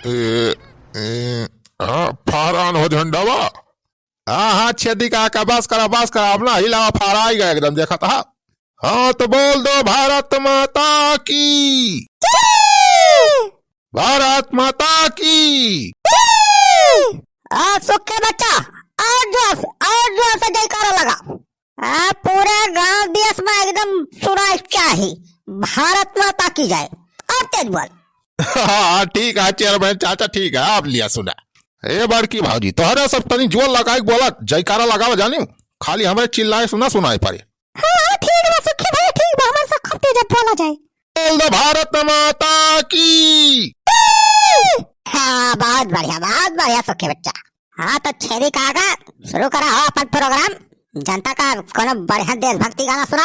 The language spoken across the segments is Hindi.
ए, हाँ फहरान हो झंडावा। हाँ हाँ छेदी काका बस करा अपना हिलावा फहरा ही गया एकदम देखा था। हाँ तो बोल दो भारत माता की, भारत माता की। सुखे बच्चा और जोर से जयकारा लगा। पूरे गांव देश में एकदम सुनाई चाहिए भारत माता की जय। और तेज बोल। हाँ ठीक है चेयरमैन चाचा ठीक है आप लिया सुना। ए बड़की भाजी तोहरे सब तनी जोर लगा बोला जयकारा लगावा जानी खाली हमें चिल्लाए सुनाई पड़े। हाँ ठीक है सुखे भाई ठीक है हमारे साथ तेज बोला जाए। बोल दो भारत माता की। हाँ बहुत बढ़िया सुखे बच्चा। हाँ तो छेदी काका शुरू करा हो अपन प्रोग्राम। जनता का कोनो बढ़िया देशभक्ति गाना सुना।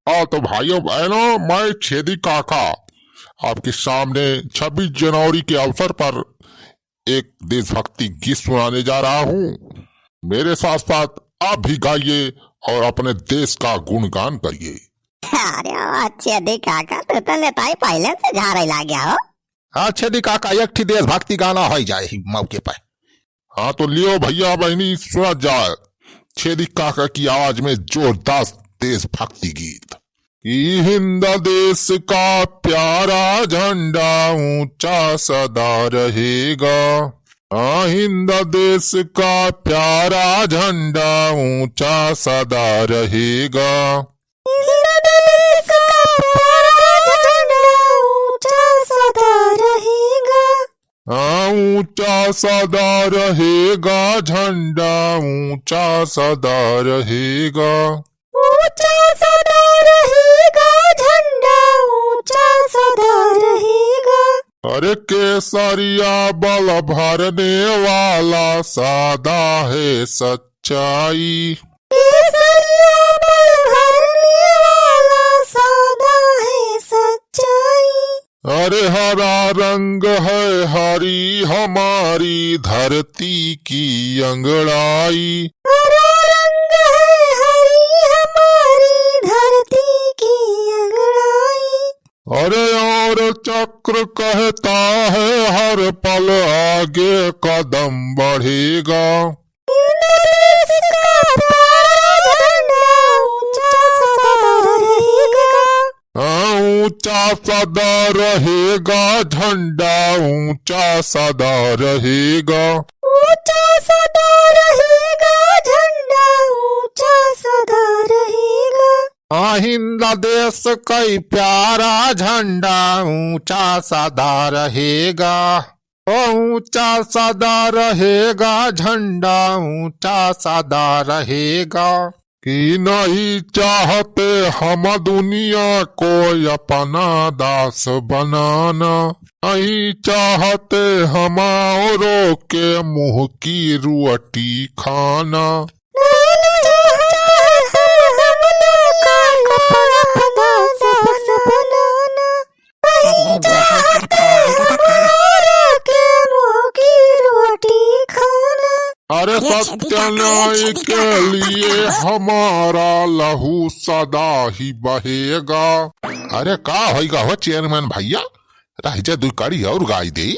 हाँ तो भाइयों बहनों मैं छेदी काका आपके सामने 26 जनवरी के अवसर पर एक देशभक्ति गीत सुनाने जा रहा हूँ। मेरे साथ साथ आप भी गाइए और अपने देश का गुणगान करिए। अरे छेदी काका तो नेता ही पहले से झाड़े ला गया हो। हाँ छेदी काका एक थी देशभक्ति गाना हो जाए मौके पर। हाँ तो लियो भैया बहनी सुना जाए छेदी काका की आवाज में जोरदार देशभक्ति गीत। हिंद देश का प्यारा झंडा ऊंचा सदा रहेगा। हिंद देश का प्यारा झंडा ऊंचा सदा रहेगा। हिंद देश का प्यारा झंडा ऊंचा सदा रहेगा। ऊंचा सदा रहेगा झंडा ऊंचा सदा रहेगा। ऊंचा सदा रहेगा झंडा ऊंचा सदा रहेगा। अरे केसरिया बल भरने वाला सादा है सच्चाई। केसरिया बल भरने वाला सादा है सच्चाई। अरे हरा रंग है हरी हमारी धरती की अंगड़ाई। हरा रंग है हरी हमारी धरती की अंगड़ाई। अरे और चक्र कहता है हर पल आगे कदम बढ़ेगा। ऊंचा सदा रहेगा झंडा ऊंचा सदा रहेगा। ऊंचा सदा रहेगा झंडा ऊंचा सदा रहेगा। हिंद देश कई प्यारा झंडा ऊंचा सदा रहेगा। ऊंचा सदा रहेगा झंडा ऊंचा सदा रहेगा। कि नहीं चाहते हम दुनिया को अपना दास बनाना। नहीं चाहते हम औरों के मुंह की रोटी खाना। अरे सत्य न्याय के लिए हमारा लहू सदा ही बहेगा। अरे का होगा हो चेयरमैन भैया राजा दुकाड़ी और गाय दे।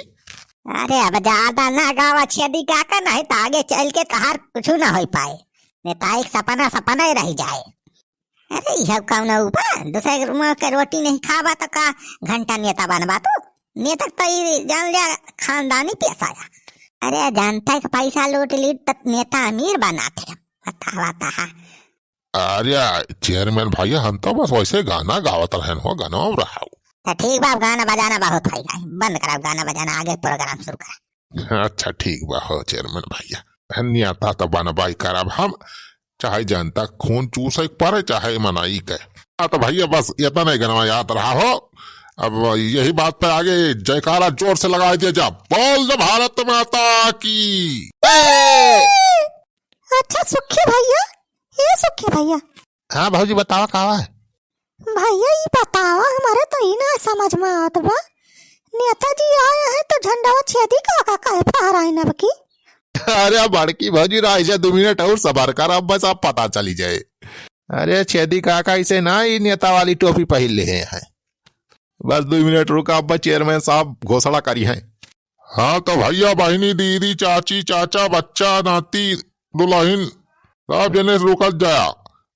अरे अब ज्यादा ना गावा छेदी काका नहीं तो आगे चल के तहार कुछ ना हो पाए। नेता एक सपना ही रह जाए। अरे यह कौन ऊपर दूसरे रूम के रोटी नहीं खावा तो का घंटा नेता बनवा तो नेता तो जान लिया खानदानी पैसा। अरे जनता का पैसा लूट ली तो नेता अमीर बना थे बतावा। अरे चेयरमैन भैया हम तो बस वैसे गाना गावत रहन हो गाना रहा। तो ठीक बा गाना बजाना बहुत है बंद करा गाना बजाना आगे प्रोग्राम शुरू कर। अच्छा ठीक बा हो चेयरमैन भैया धन्यता तो बनवाई करब हम चाहे जनता खून चूस पड़े चाहे मनाई के। तो भैया बस इतना नहीं गनवा याद रहा हो। अब यही बात पर आगे जयकारा जोर से लगा दिया जा। बोल दो भारत माता की। अच्छा सुखे भैया ये सुखे भैया। हाँ भाजी बतावा कहा है भैया ये बतावा हमारे तो ही ना समझ में आत बा। नेताजी आया है तो झंडा छेदी काका कहे फहराई न बकी। अरे बड़की भाजी राइजा 2 मिनट और सबर कर अब बस आप पता चली जाए। अरे छेदी काका इसे ना ही नेता वाली टोपी पहन ले हैं बस 2 मिनट रुका अब चेयरमैन साहब घोषणा करी है। हाँ तो भैया बहनी दीदी चाची चाचा बच्चा नाती दुल्हन सब जने रुकल जाया।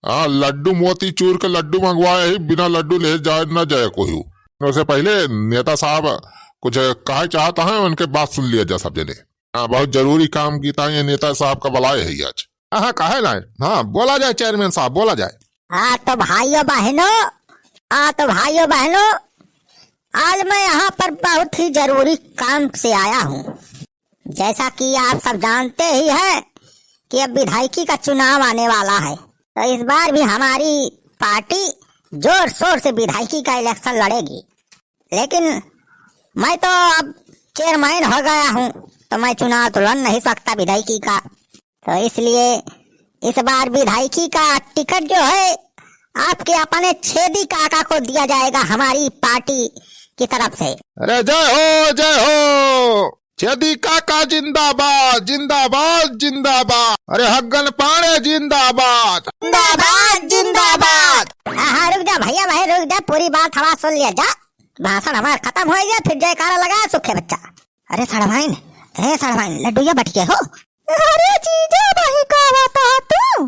हाँ लड्डू मोती चूर के लड्डू मंगवाए ही, बिना लड्डू ले जाए न जाए कोई। उससे पहले नेता साहब कुछ कहा चाहता है, उनके बात सुन लिया जा सब जने। हाँ बहुत जरूरी काम की था, ये नेता साहब का बुलाए है आज। हाँ कहे ना, हाँ बोला जाए चेयरमैन साहब, बोला जाए। हाँ तो भाइयों बहनों, आज मैं यहाँ पर बहुत ही जरूरी काम से आया हूँ। जैसा कि आप सब जानते ही हैं कि अब विधायकी का चुनाव आने वाला है, तो इस बार भी हमारी पार्टी जोर शोर से विधायकी का इलेक्शन लड़ेगी। लेकिन मैं तो अब चेयरमैन हो गया हूँ, तो मैं चुनाव तो लड़ नहीं सकता विधायकी का। तो इसलिए इस बार विधायकी का टिकट जो है आपके अपने छेदी काका को दिया जाएगा हमारी पार्टी की तरफ से। अरे जय हो छेदी काका जिंदाबाद जिंदाबाद जिंदाबाद। अरे हग्गन पाड़े जिंदाबाद जिंदाबाद। हाँ रुक जा भैया भाई रुक जा, पूरी बात हमारा सुन लिया जा। भाषण हमारा खत्म हो गया, फिर जयकारा लगा सुखे बच्चा। अरे सड़वाइन लड्डूया बटिए हो। अरे जीजा भाई का बता तू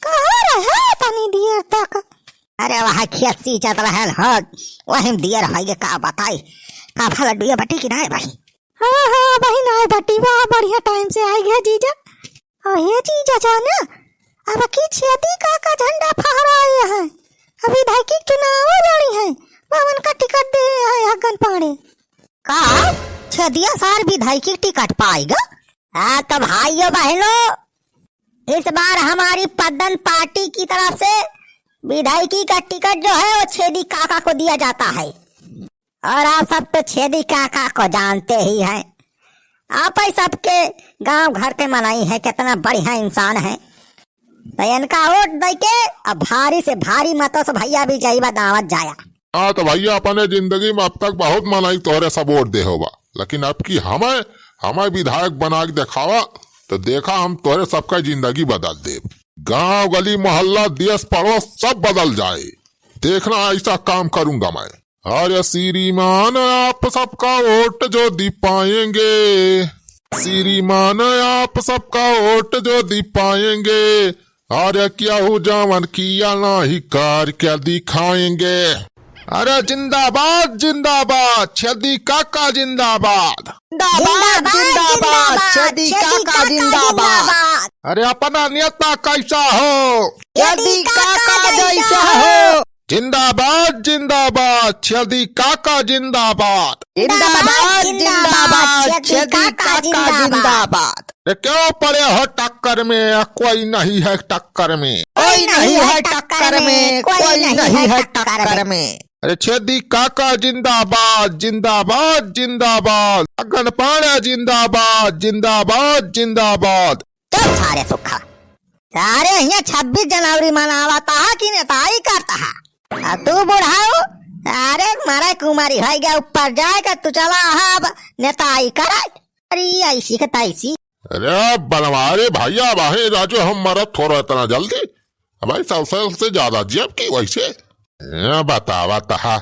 कहाँ रहे तनी देर तक? अरे वहाँ खेत सींचत रहल हो, वही देर हो गए का बताई। का लड्डूया बटी कि ना भाई? हाँ भाई ना बटी, वाह बढ़िया टाइम से आई गया जीजा। ये जीजा जाना अब की छेदी का झंडा फहराए हैं, अभी विधायकी चुनाव लड़ी है, पवन का टिकट दे है हग्गन पाड़े का। छेदिया सार विधायकी टिकट पाएगा। हाँ तो भाइयों बहनों, इस बार हमारी पद्दन पार्टी की तरफ से विधायकी का टिकट जो है वो छेदी काका को दिया जाता है। और आप सब तो छेदी काका को जानते ही हैं, आप ही सबके गांव घर के मनाई है, कितना बढ़िया इंसान है। तो इनका वोट दे के अब भारी से भारी मतों से भैया भी जाइबा दावत जाया। हाँ तो भैया अपने जिंदगी में अब तक बहुत मनाई तोहरे सब वोट दे होगा, लेकिन अब की हमें विधायक बना के दिखावा तो देखा हम तोहरे सबका जिंदगी बदल दे। गांव गली मोहल्ला देश पड़ोस सब बदल जाए, देखना ऐसा काम करूंगा मैं। अरे श्रीमान आप सबका वोट जो दी पाएंगे, श्रीमान आप सबका वोट जो दी पाएंगे, अरे क्या हो जावन किया नहीं कार क्या दिखाएंगे। अरे जिंदाबाद जिंदाबाद छेदी काका जिंदाबाद जिंदाबाद छेदी काका जिंदाबाद। अरे अपना नेता कैसा हो, छेदी काका जैसा हो। जिंदाबाद जिंदाबाद छेदी काका जिंदाबाद छेदी काका जिंदाबाद। क्यों पड़े हो टक्कर में, कोई नहीं है टक्कर में, कोई नहीं है टक्कर में, कोई नहीं है टक्कर में। अरे छेदी काका जिंदाबाद जिंदाबाद जिंदाबाद, हग्गन पाड़े जिंदाबाद जिंदाबाद जिंदाबाद। चल सारे सुखा, सारे यहाँ 26 जनवरी मनावाता है कि नेताई करता है। तू बुढ़ाओ, अरे मारा कुमारी है गया ऊपर जाएगा, तू चला अब नेताई करा। अरे ऐसी का तैसी। अरे बनवारे भैया भाई राजू हम मरत थोड़ा इतना जल्दी, भाई 100 साल से ज्यादा जेब की वैसे बतावा तहा।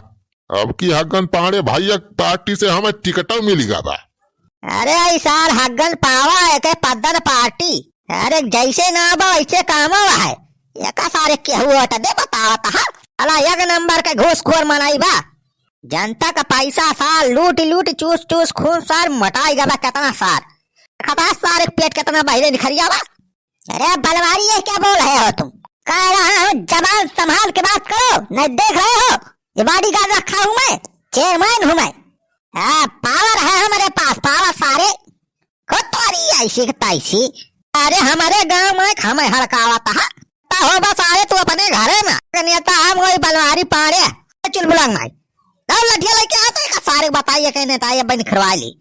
अब की हग्गन पाड़े भैया पार्टी से हमें टिकट मिलेगा बा। अरे ऐसा हग्गन पावा है के पद्दन पार्टी, अरे जैसे ना बा वैसे काम है। एक सारे केहू हट दे बतावा तहा, अला एक नंबर के घूसखोर मनाई बा। जनता का पैसा सार लूट लूट चूस चूस खून सार मटाएगा बा, कितना सार खता सारे पेट कितना बाहर निखरिया बा। अरे बलवारी ये क्या बोल रहे हो तुम? कह रहा हूँ जबान संभाल के बात करो, नहीं देख रहे हो ये बॉडीगार्ड रखा हूँ मैं, चेयरमैन हूँ मैं। पावर है हमारे पास, पावर सारे खुद तो ऐसी तैसी। अरे हमारे गांव में हमें हड़कावा हो बस, सारे तू अपने घरे में नेता हम वही बलवारी पाड़े चुलबुलंग में लठिया लेके आते सारे बताइए कहीं नेता ये बन खरवा ली।